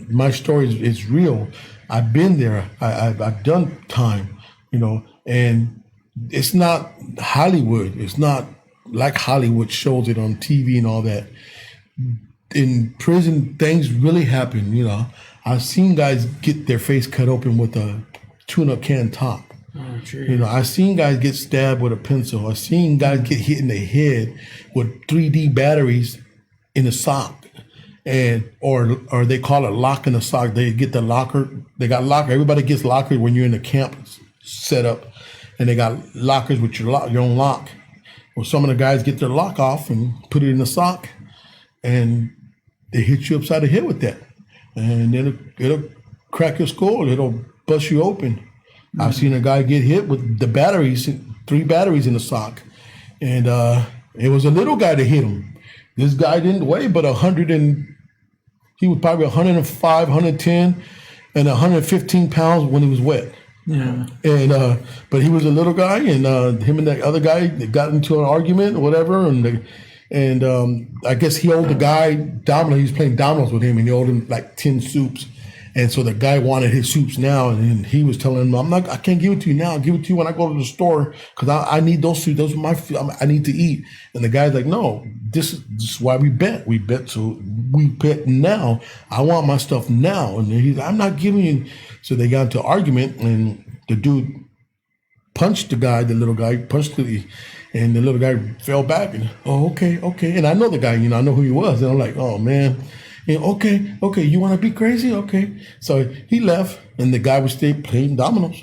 my story is real. I've been there. I've done time, you know, and it's not Hollywood. It's not like Hollywood shows it on TV and all that. In prison, things really happen, you know. I've seen guys get their face cut open with a tuna can top. Oh, you know, I've seen guys get stabbed with a pencil. I've seen guys get hit in the head with 3D batteries in a sock, and or they call it lock in the sock. They get the locker. They got locker. Everybody gets lockers when you're in the camp setup, and they got lockers with your own lock. Well, some of the guys get their lock off and put it in the sock, and they hit you upside the head with that, and then it'll crack your skull. It'll bust you open. I've seen a guy get hit with the batteries, 3 batteries in the sock. And it was a little guy that hit him. This guy didn't weigh but he was probably 105, 110, and 115 pounds when he was wet. Yeah. And but he was a little guy, and him and that other guy got into an argument or whatever, and I guess he owed the guy dominoes. He was playing dominoes with him, and he owed him like 10 soups. And so the guy wanted his soups now, and he was telling him, I can't give it to you now. I'll give it to you when I go to the store, because I need those soups. Those are my food. I need to eat. And the guy's like, no, this is why we bet. We bet now. I want my stuff now. And he's like, I'm not giving you. So they got into an argument, and the dude punched the guy, the little guy, and the little guy fell back. And, oh, okay. And I know the guy, you know, I know who he was. And I'm like, oh, man. And, okay, you want to be crazy? Okay. So he left, and the guy was still playing dominoes.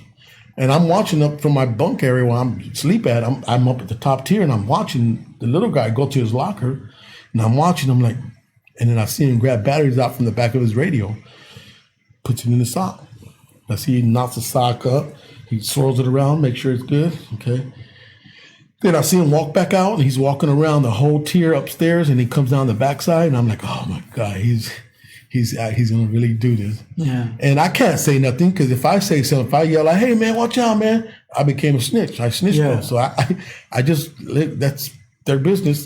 And I'm watching up from my bunk area where I'm sleep at. I'm up at the top tier, and I'm watching the little guy go to his locker, and I'm watching him like, and then I see him grab batteries out from the back of his radio, puts it in the sock. I see he knocks the sock up, he swirls it around, make sure it's good. Okay. Then I see him walk back out, and he's walking around the whole tier upstairs, and he comes down the backside, and I'm like, oh my God, he's gonna really do this. Yeah. And I can't say nothing, because if I say something, if I yell like, hey man, watch out, man, I became a snitch. I snitched them. So I just, that's their business.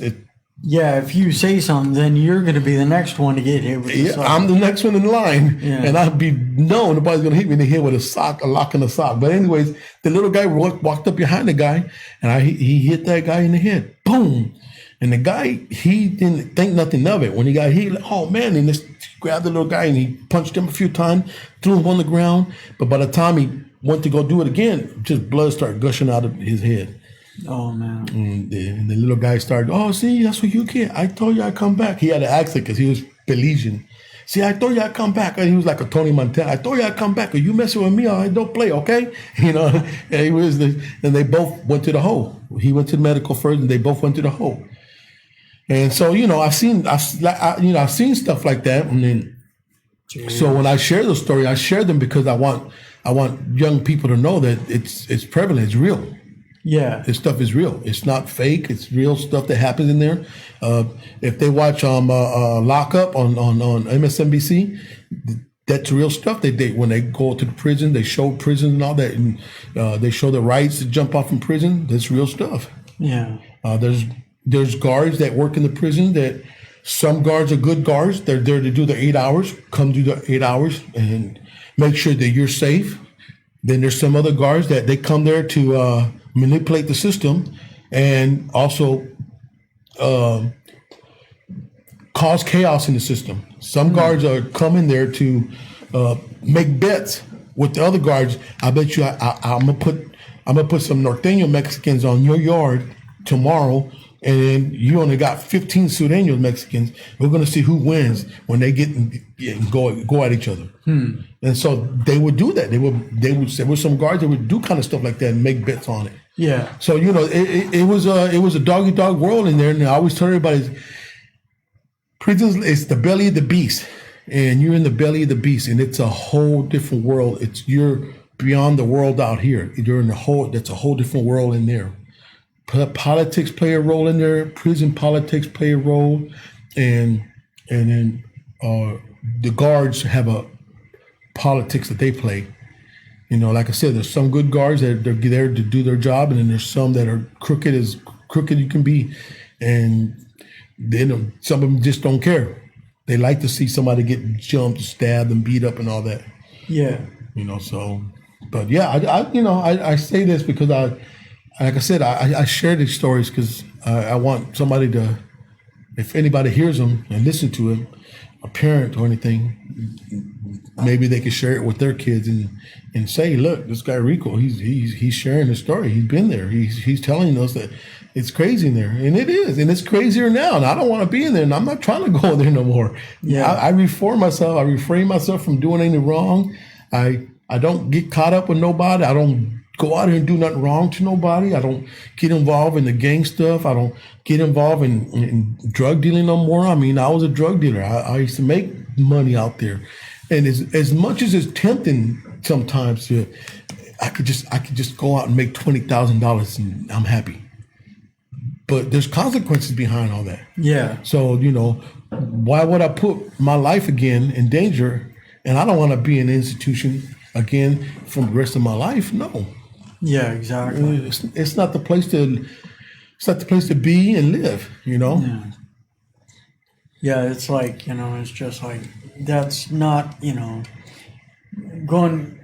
Yeah, if you say something, then you're going to be the next one to get hit with a sock. I'm the next one in line, Yeah. and I'd be nobody's going to hit me in the head with a lock in the sock. But anyways, the little guy walked up behind the guy, and he hit that guy in the head. Boom. And the guy, he didn't think nothing of it. When he got hit, like, oh man, and just grabbed the little guy, and he punched him a few times, threw him on the ground. But by the time he went to go do it again, just blood started gushing out of his head. Oh, man. And the little guy started, oh, see, that's what you get. I told you I'd come back. He had an accent because he was Belizean. See, I told you I'd come back. And he was like a Tony Montana. I told you I'd come back. Are you messing with me? I don't play, okay? You know, and they both went to the hole. He went to the medical first, and they both went to the hole. And so, you know, I've seen stuff like that. And then, so when I share the story, I share them because I want young people to know that it's prevalent, it's real. Yeah. This stuff is real. It's not fake. It's real stuff that happens in there. If they watch Lock Up on MSNBC, that's real stuff. They when they go to the prison, they show prison and all that, and they show the rights to jump off from prison. That's real stuff. Yeah. There's guards that work in the prison that some guards are good guards. They're there to do the 8 hours. Come do the 8 hours and make sure that you're safe. Then there's some other guards that they come there to manipulate the system and also cause chaos in the system. Some guards are coming there to make bets with the other guards. I bet you I'm gonna put some Norteño Mexicans on your yard tomorrow, and then you only got 15 Sureño Mexicans. We're gonna see who wins when they get and go at each other. And so they would do that. They would there were some guards that would do kind of stuff like that and make bets on it. Yeah. So you know it was a dog eat dog world in there, and I always tell everybody, prisons is the belly of the beast, and you're in the belly of the beast, and it's a whole different world. You're beyond the world out here. You're in that's a whole different world in there. Politics play a role in there. Prison politics play a role, and then the guards have a politics that they play, You know, like I said, there's some good guards that they're there to do their job, and then there's some that are crooked as crooked you can be, and then some of them just don't care. They like to see somebody get jumped, stabbed, and beat up and all that. Yeah. You know, so, but yeah, I say this because like I said, I share these stories because I want somebody to, if anybody hears them and listen to it, a parent or anything, maybe they could share it with their kids and say, look, this guy Rico, he's sharing his story. He's been there. He's telling us that it's crazy in there, and it is, and it's crazier now. And I don't want to be in there, and I'm not trying to go there no more. Yeah, I reform myself. I refrain myself from doing anything wrong. I don't get caught up with nobody. I don't go out here and do nothing wrong to nobody. I don't get involved in the gang stuff. I don't get involved in drug dealing no more. I mean, I was a drug dealer. I used to make money out there, and as much as it's tempting sometimes to, I could just go out and make $20,000 and I'm happy. But there's consequences behind all that. Yeah. So, you know, why would I put my life again in danger? And I don't want to be in an institution again for the rest of my life. No. Yeah, exactly. It's not the place to be and live, you know? Yeah. Yeah, it's like, you know, it's just like, that's not, you know,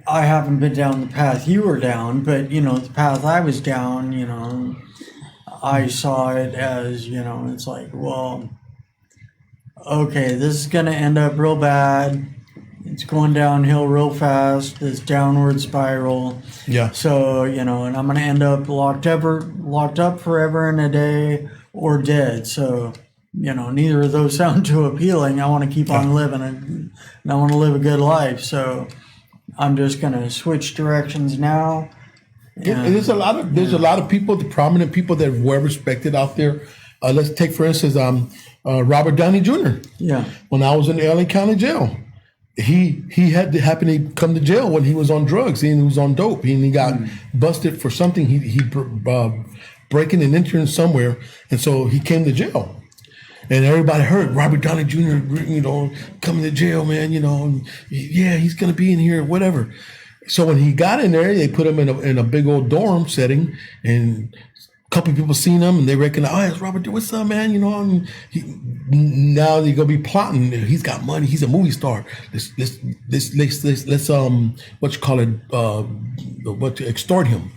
I haven't been down the path you were down, but, you know, the path I was down, you know, I saw it as, you know, it's like, well, okay, this is going to end up real bad. It's going downhill real fast, this downward spiral. Yeah. So, you know, and I'm going to end up locked up forever and a day or dead. So, you know, neither of those sound too appealing. I want to keep on living and I want to live a good life. So I'm just going to switch directions now. There's a lot of people, the prominent people that were respected out there. Let's take, for instance, Robert Downey Jr. Yeah. When I was in the LA County Jail, he had to happen to come to jail when he was on drugs. He was on dope. He got busted for something. He breaking and entering somewhere, and so he came to jail. And everybody heard Robert Downey Jr. you know coming to jail, man. You know, yeah, he's gonna be in here, whatever. So when he got in there, they put him in a big old dorm setting, and a couple of people seen him, and they recognize, oh, it's Robert. What's up, man? You know, and now they're gonna be plotting. He's got money. He's a movie star. Let's extort him.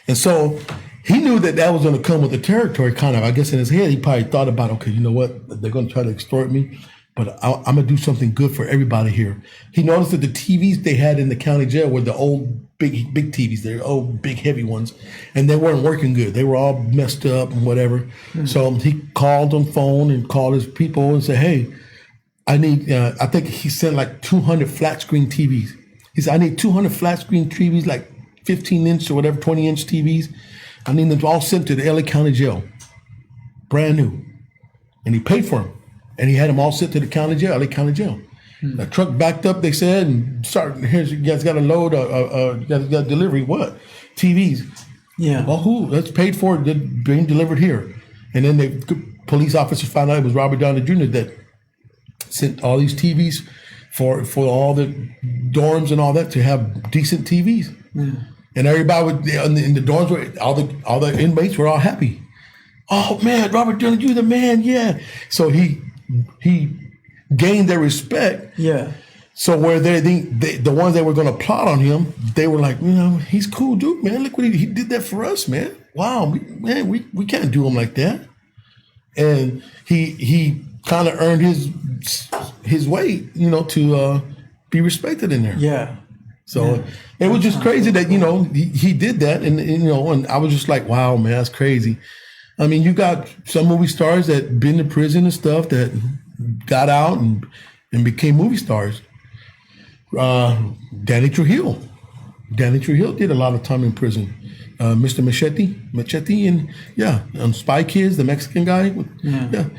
And so he knew that was gonna come with the territory. Kind of, I guess, in his head, he probably thought about, okay, you know what? They're gonna try to extort me, but I'm gonna do something good for everybody here. He noticed that the TVs they had in the county jail were the old big TVs. They're old big heavy ones, and they weren't working good. They were all messed up and whatever. Mm-hmm. So he called on phone and called his people and said, "Hey, I need." I think he sent like 200 flat screen TVs. He said, "I need 200 flat screen TVs, like 15-inch or whatever, 20-inch TVs. I need them all sent to the LA County Jail, brand new." And he paid for them. And he had them all sent to the county jail, LA County Jail. The truck backed up, they said, and here's, you guys got to load, you guys got delivery, what? TVs. Yeah. Well, who? That's paid for, being delivered here. And then the police officers found out it was Robert Downey Jr. that sent all these TVs for all the dorms and all that to have decent TVs. And everybody in the dorms, all the inmates were all happy. Oh, man, Robert Downey Jr., the man, yeah. So he gained their respect. Yeah. So where the ones that were going to plot on him, they were like, you know, he's cool dude, man. Look what he did that for us, man. Wow, we can't do him like that. And he kind of earned his way, you know, to be respected in there. Yeah. So it was just crazy that, you know, he did that, and you know, and I was just like, wow, man, that's crazy. I mean, you got some movie stars that been to prison and stuff that got out and became movie stars. Danny Trujillo did a lot of time in prison. Mr. Machete, and Spy Kids, the Mexican guy. Yeah.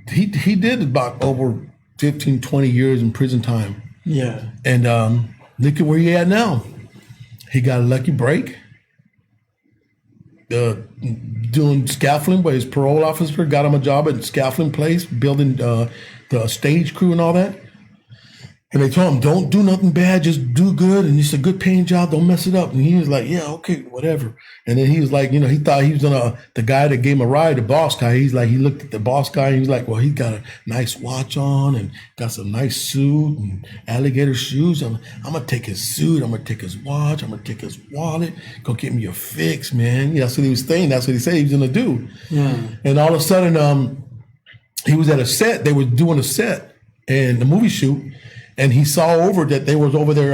He did about over 15, 20 years in prison time. Yeah. And look at where he at now. He got a lucky break. Doing scaffolding, but his parole officer got him a job at scaffolding place, building the stage crew and all that. And they told him, don't do nothing bad, just do good. And it's a good paying job, don't mess it up. And he was like, yeah, okay, whatever. And then he was like, he thought he was the guy that gave him a ride, the boss guy. He's like, he looked at the boss guy and he was like, well, he got a nice watch on and got some nice suit and alligator shoes. I'm going to take his suit. I'm going to take his watch. I'm going to take his wallet. Go get me your fix, man. That's what he was saying. That's what he said he was going to do. Yeah. And all of a sudden, he was at a set. They were doing a set and the movie shoot. And he saw over that they was over there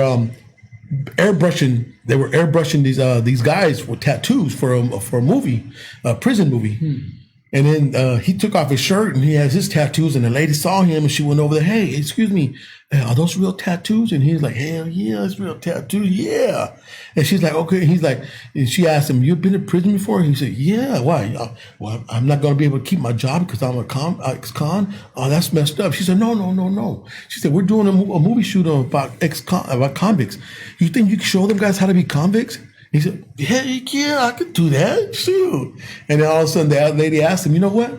airbrushing. They were airbrushing these guys with tattoos for a movie, a prison movie. And then he took off his shirt and he has his tattoos. And the lady saw him and she went over there. Hey, excuse me, are those real tattoos? And he was like, hell yeah, it's real tattoos. Yeah. And she's like, okay. And he's like, and she asked him, you've been in prison before? And he said, yeah. Why? Well, I'm not going to be able to keep my job because I'm ex-con. Oh, that's messed up. She said, no. She said, we're doing a movie shoot about convicts. You think you can show them guys how to be convicts? He said, heck yeah, I could do that. Shoot. And then all of a sudden, the lady asked him, you know what?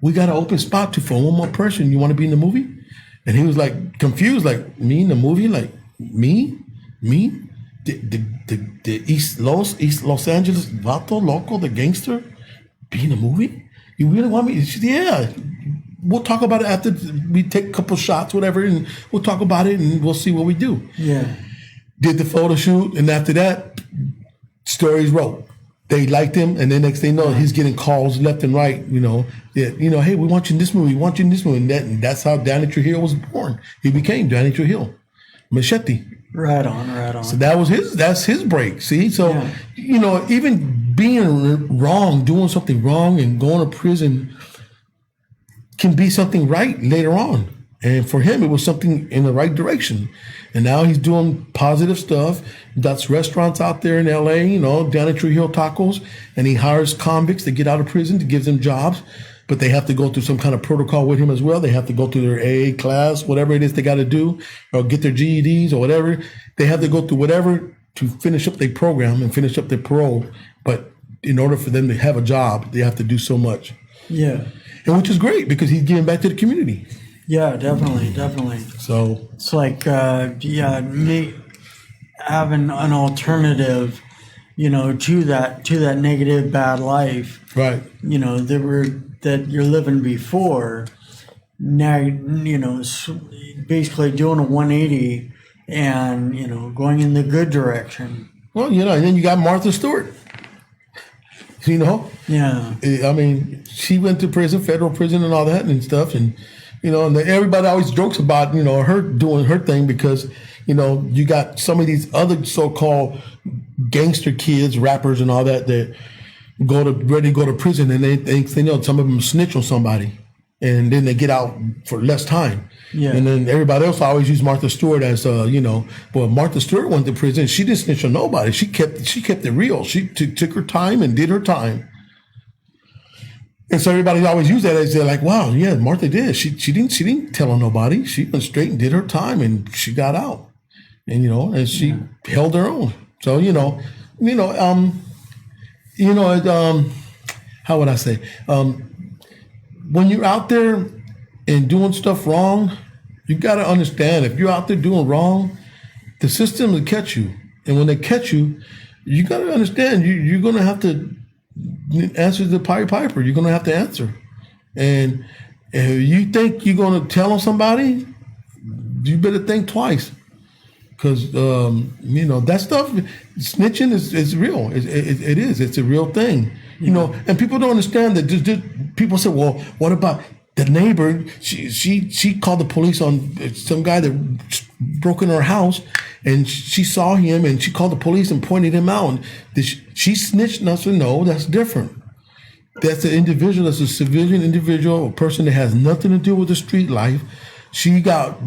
We got an open spot for one more person. You want to be in the movie? And he was like confused, like, me in the movie? Like, me? The East Los Angeles Vato Loco, the gangster, be in the movie? You really want me? She said, yeah. We'll talk about it after we take a couple shots, whatever, and we'll talk about it and we'll see what we do. Yeah. Did the photo shoot, and after that, stories wrote. They liked him, and then next thing you know, he's getting calls left and right. Hey, we want you in this movie. We want you in this movie. And that's how Danny Trujillo was born. He became Danny Trujillo, Machete. Right on. So that's his break. See, so even being wrong, doing something wrong, and going to prison can be something right later on. And for him, it was something in the right direction. And now he's doing positive stuff. That's restaurants out there in LA, Danny Trujillo Tacos. And he hires convicts to get out of prison to give them jobs. But they have to go through some kind of protocol with him as well. They have to go through their AA class, whatever it is they got to do, or get their GEDs or whatever. They have to go through whatever to finish up their program and finish up their parole. But in order for them to have a job, they have to do so much. Yeah. And which is great because he's giving back to the community. Yeah, definitely. So it's like, me having an alternative, to that negative bad life, right? That you're living before. Now, basically doing a 180 and going in the good direction. Well, and then you got Martha Stewart. Yeah. I mean, she went to prison, federal prison, and all that and stuff, and. And everybody always jokes about, her doing her thing because, you got some of these other so-called gangster kids, rappers and all that ready to go to prison and they think, some of them snitch on somebody and then they get out for less time. Yeah. And then everybody else always use Martha Stewart as, but Martha Stewart went to prison. She didn't snitch on nobody. She kept it real. She took her time and did her time. And so everybody always use that as they're like, wow, yeah, Martha did. She didn't tell on nobody. She went straight and did her time and she got out. And and she held her own. So, how would I say? When you're out there and doing stuff wrong, you gotta understand if you're out there doing wrong, the system will catch you. And when they catch you, you gotta understand you're gonna have to answer the Pied Piper. You're going to have to answer. And if you think you're going to tell on somebody, you better think twice. Because, that stuff, snitching is real. It is. It's a real thing. And people don't understand that. People say, well, what about the neighbor? She called the police on some guy that broke in her house. And she saw him and she called the police and pointed him out. And she snitched? And I said, no, that's different. That's an individual, that's a civilian individual, a person that has nothing to do with the street life. She got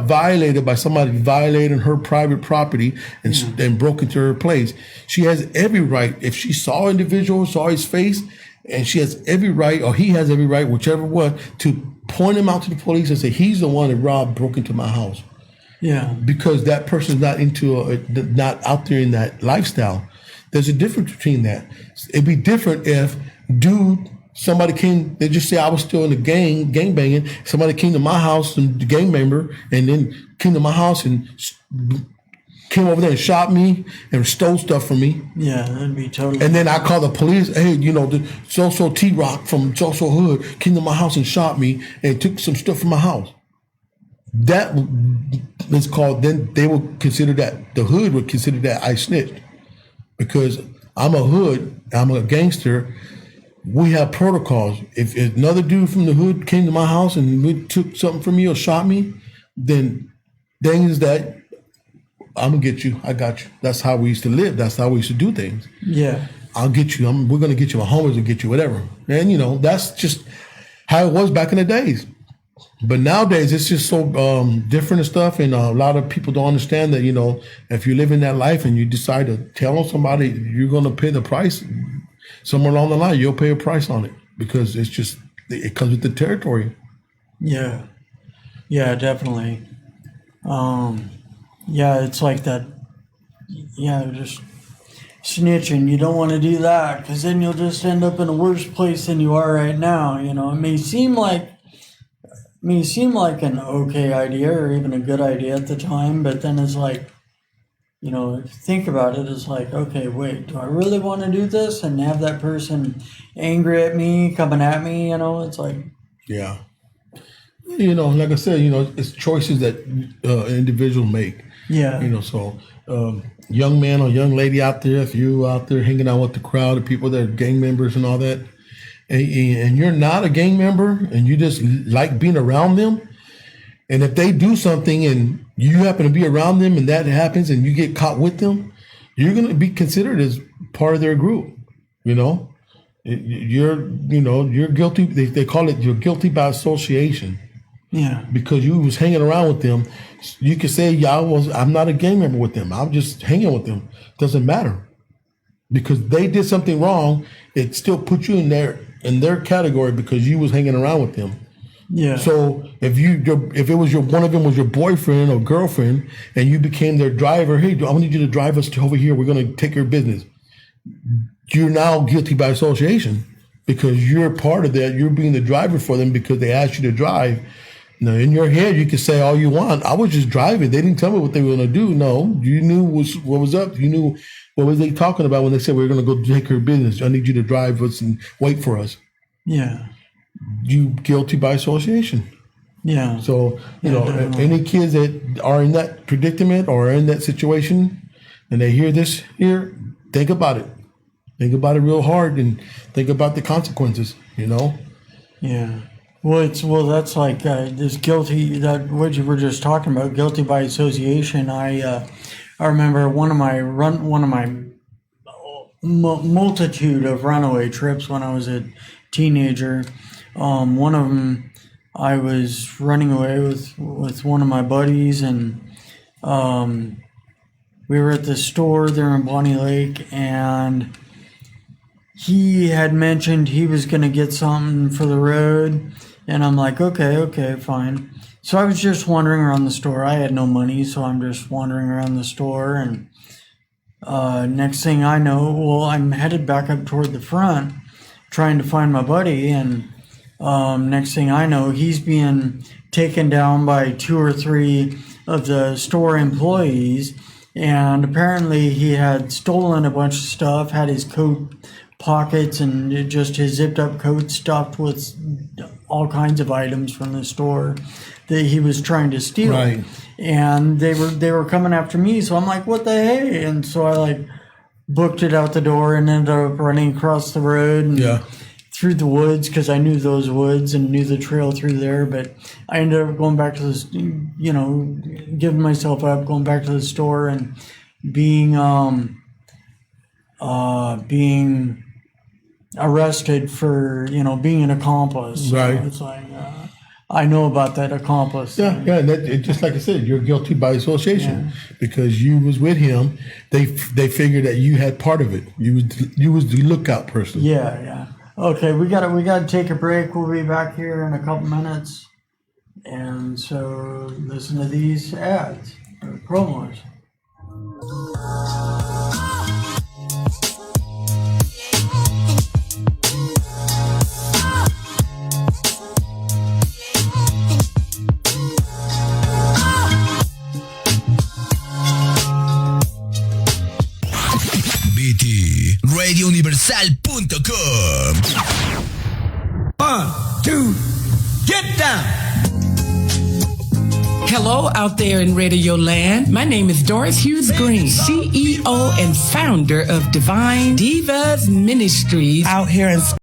violated by somebody violating her private property and broke into her place. She has every right, if she saw an individual, saw his face, and she has every right, or he has every right, whichever one, to point him out to the police and say, he's the one that broke into my house. Yeah, because that person's not out there in that lifestyle. There's a difference between that. It'd be different if dude somebody came, they just say I was still in the gang banging. Somebody came to my house, and the gang member, and then came to my house and came over there and shot me and stole stuff from me. Yeah, that'd be totally. And then I called the police. Hey, the so T-Rock from so Hood came to my house and shot me and took some stuff from my house. That is called, then they will consider that, the Hood would consider that I snitched. Because I'm a Hood, I'm a gangster. We have protocols. If another dude from the Hood came to my house and we took something from me or shot me, then things that I'm gonna get you. I got you. That's how we used to live. That's how we used to do things. Yeah. I'll get you. We're gonna get you. My homies will get you. Whatever. And that's just how it was back in the days. But nowadays it's just so different and stuff. And a lot of people don't understand that. If you live in that life and you decide to tell on somebody, you're gonna pay the price. Somewhere along the line, you'll pay a price on it because it comes with the territory. Yeah. Yeah, definitely. Yeah, it's like that. Yeah, just snitching. You don't want to do that because then you'll just end up in a worse place than you are right now. It may seem like an okay idea or even a good idea at the time, but then it's like, if you think about it, it's like, okay, wait, do I really want to do this and have that person angry at me, coming at me? It's like, yeah. Like I said, it's choices that individuals make. yeah, So young man or young lady out there, if you out there hanging out with the crowd of people that are gang members and all that, and you're not a gang member and you just like being around them, and if they do something and you happen to be around them and that happens and you get caught with them, you're going to be considered as part of their group. You're guilty. They call it you're guilty by association. yeah, Because you was hanging around with them. You could say, I'm not a gang member with them. I'm just hanging with them. Doesn't matter. Because they did something wrong, it still put you in their category because you was hanging around with them. yeah. So if it was one of them was your boyfriend or girlfriend and you became their driver, hey, I need you to drive us to over here. We're going to take your business. You're now guilty by association because you're part of that. You're being the driver for them because they asked you to drive. Now, in your head, you can say all you want. I was just driving. They didn't tell me what they were going to do. No, you knew what was up. You knew what was they talking about when they said we're going to go take your business. I need you to drive us and wait for us. Yeah. You guilty by association. Yeah. So, definitely. any kids that are in that predicament or in that situation and they hear this here, think about it. Think about it real hard and think about the consequences, Yeah. Well, that's like this guilty, that what you were just talking about, guilty by association. I remember one of my multitude of runaway trips when I was a teenager. One of them, I was running away with one of my buddies, and we were at the store there in Bonnie Lake, and he had mentioned he was going to get something for the road, and I'm like, okay, fine. So I was just wandering around the store. I had no money, so I'm just wandering around the store, and next thing I know, I'm headed back up toward the front, trying to find my buddy, and next thing I know, he's being taken down by 2 or 3 of the store employees, and apparently he had stolen a bunch of stuff, had his coat pockets and just his zipped up coat stuffed with all kinds of items from the store that he was trying to steal. Right. And they were coming after me, so I'm like, what the hey? And so I booked it out the door and ended up running across the road and through the woods because I knew those woods and knew the trail through there. But I ended up going back to this, giving myself up, going back to the store and being arrested for, being an accomplice. So right. it's like, I know about that accomplice. Yeah. And just like I said, you're guilty by association because you was with him. They figured that you had part of it. You was the lookout person. Yeah. Okay, we gotta take a break. We'll be back here in a couple minutes, and so listen to these ads or promos. radiouniversal.com. 1, 2, get down! Hello out there in Radio Land. My name is Doris Hughes Green, CEO and founder of Divine Divas Ministries out here in